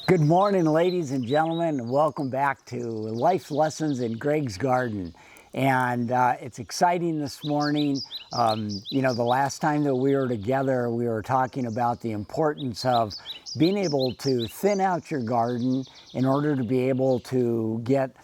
Good morning, ladies and gentlemen, and welcome back to Life Lessons in Greg's Garden. And it's exciting this morning. The last time that we were together, we were talking about the importance of being able to thin out your garden in order to be able to get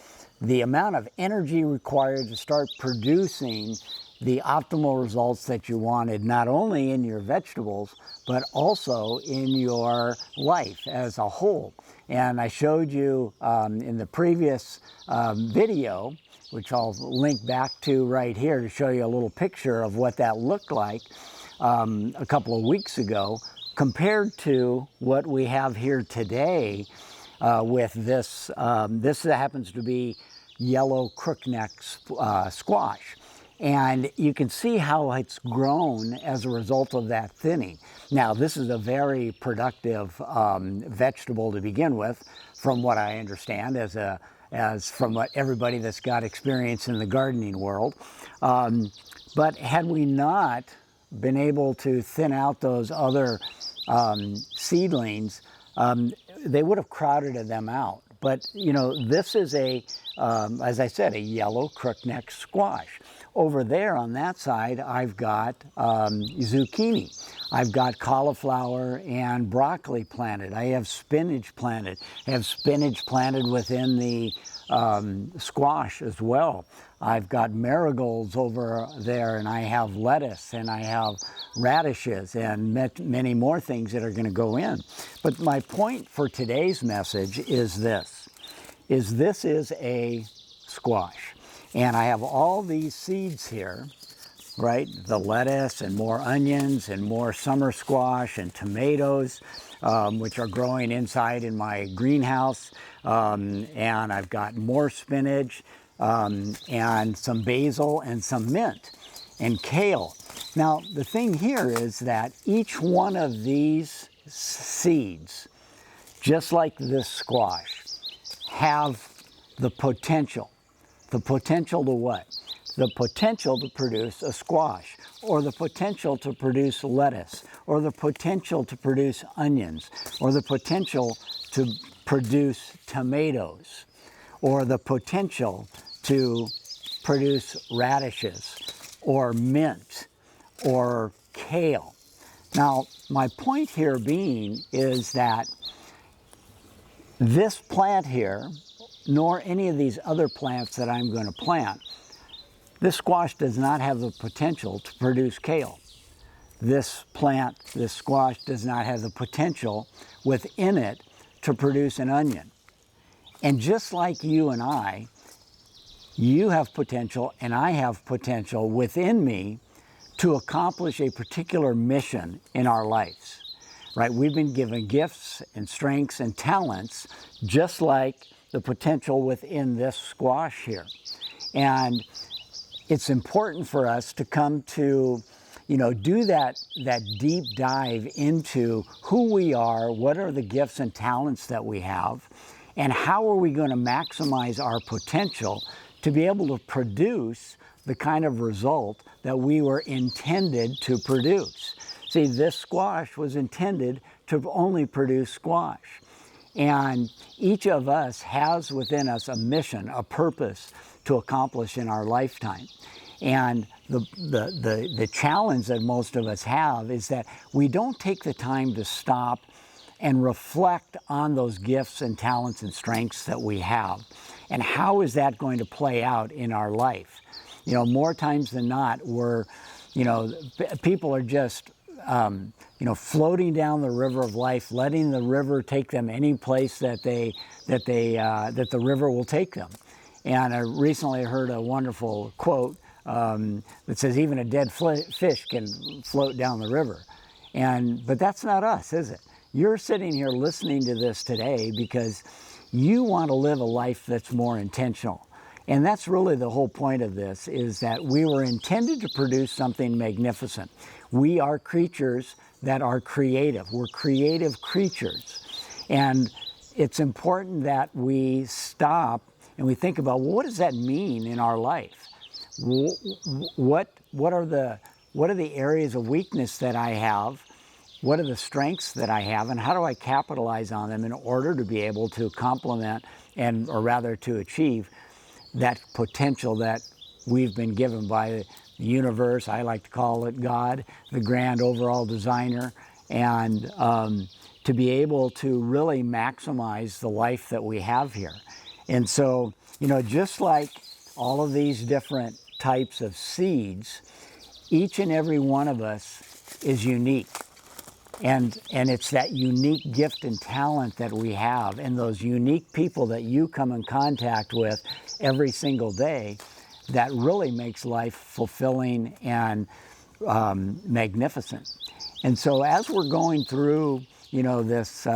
the amount of energy required to start producing the optimal results that you wanted, not only in your vegetables, but also in your life as a whole. And I showed you in the previous video, which I'll link back to right here to show you a little picture of what that looked like a couple of weeks ago, compared to what we have here today with this. This happens to be yellow crookneck squash. And you can see how it's grown as a result of that thinning. Now, this is a very productive vegetable to begin with, from what I understand, as from what everybody that's got experience in the gardening world. But had we not been able to thin out those other seedlings, they would have crowded them out. But, this is as I said, a yellow crookneck squash. Over there on that side, I've got zucchini. I've got cauliflower and broccoli planted. I have spinach planted. I have spinach planted within the squash as well. I've got marigolds over there, and I have lettuce, and I have radishes, and many more things that are going to go in. But my point for today's message is this is a squash. And I have all these seeds here, right? The lettuce and more onions and more summer squash and tomatoes, which are growing inside in my greenhouse. And I've got more spinach and some basil and some mint and kale. Now, the thing here is that each one of these seeds, just like this squash, have the potential. The potential to what? The potential to produce a squash, or the potential to produce lettuce, or the potential to produce onions, or the potential to produce tomatoes, or the potential to produce radishes, or mint, or kale. Now, my point here being is that this plant here, nor any of these other plants that I'm going to plant, this squash does not have the potential to produce kale. This squash does not have the potential within it to produce an onion. And just like you and I, you have potential and I have potential within me to accomplish a particular mission in our lives, right? We've been given gifts and strengths and talents, just like the potential within this squash here. And it's important for us to come to, do that deep dive into who we are, what are the gifts and talents that we have, and how are we going to maximize our potential to be able to produce the kind of result that we were intended to produce. See, this squash was intended to only produce squash. And each of us has within us a mission, a purpose to accomplish in our lifetime. And the challenge that most of us have is that we don't take the time to stop and reflect on those gifts and talents and strengths that we have. And how is that going to play out in our life? More times than not, people are just floating down the river of life, letting the river take them any place that the river will take them. And I recently heard a wonderful quote that says even a dead fish can float down the river. But that's not us, is it? You're sitting here listening to this today because you want to live a life that's more intentional. And that's really the whole point of this, is that we were intended to produce something magnificent. We are creatures that are creative. We're creative creatures. And it's important that we stop and we think about, well, what does that mean in our life? What are the areas of weakness that I have? what are the strengths that I have, and how do I capitalize on them in order to be able to complement or rather to achieve that potential that we've been given by the universe. I like to call it God, the grand overall designer, and to be able to really maximize the life that we have here. And so, just like all of these different types of seeds, each and every one of us is unique. And it's that unique gift and talent that we have, and those unique people that you come in contact with every single day that really makes life fulfilling and magnificent. And so as we're going through, this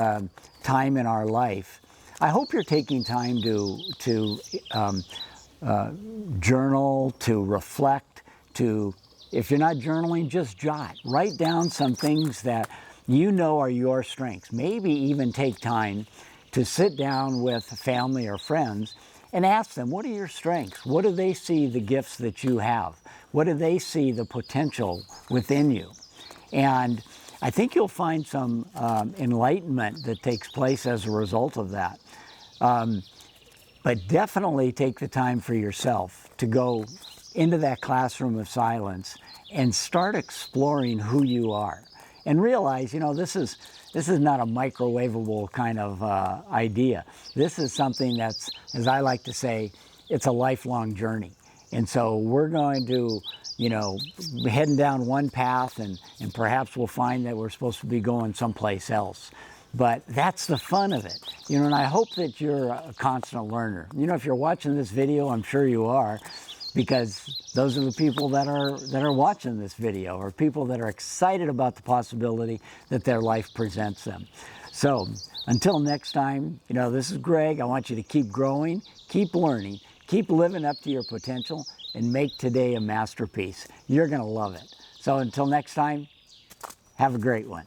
time in our life, I hope you're taking time to journal, to reflect, if you're not journaling, just jot. Write down some things that are your strengths. Maybe even take time to sit down with family or friends and ask them, what are your strengths? What do they see the gifts that you have? What do they see the potential within you? And I think you'll find some enlightenment that takes place as a result of that. But definitely take the time for yourself to go into that classroom of silence and start exploring who you are. And realize, this is not a microwavable kind of idea. This is something that's, as I like to say, it's a lifelong journey. And so we're going to, heading down one path, and perhaps we'll find that we're supposed to be going someplace else. But that's the fun of it, and I hope that you're a constant learner. If you're watching this video, I'm sure you are, because those are the people that are watching this video, or people that are excited about the possibility that their life presents them. So until next time, this is Greg. I want you to keep growing, keep learning, keep living up to your potential, and make today a masterpiece. You're going to love it. So until next time, have a great one.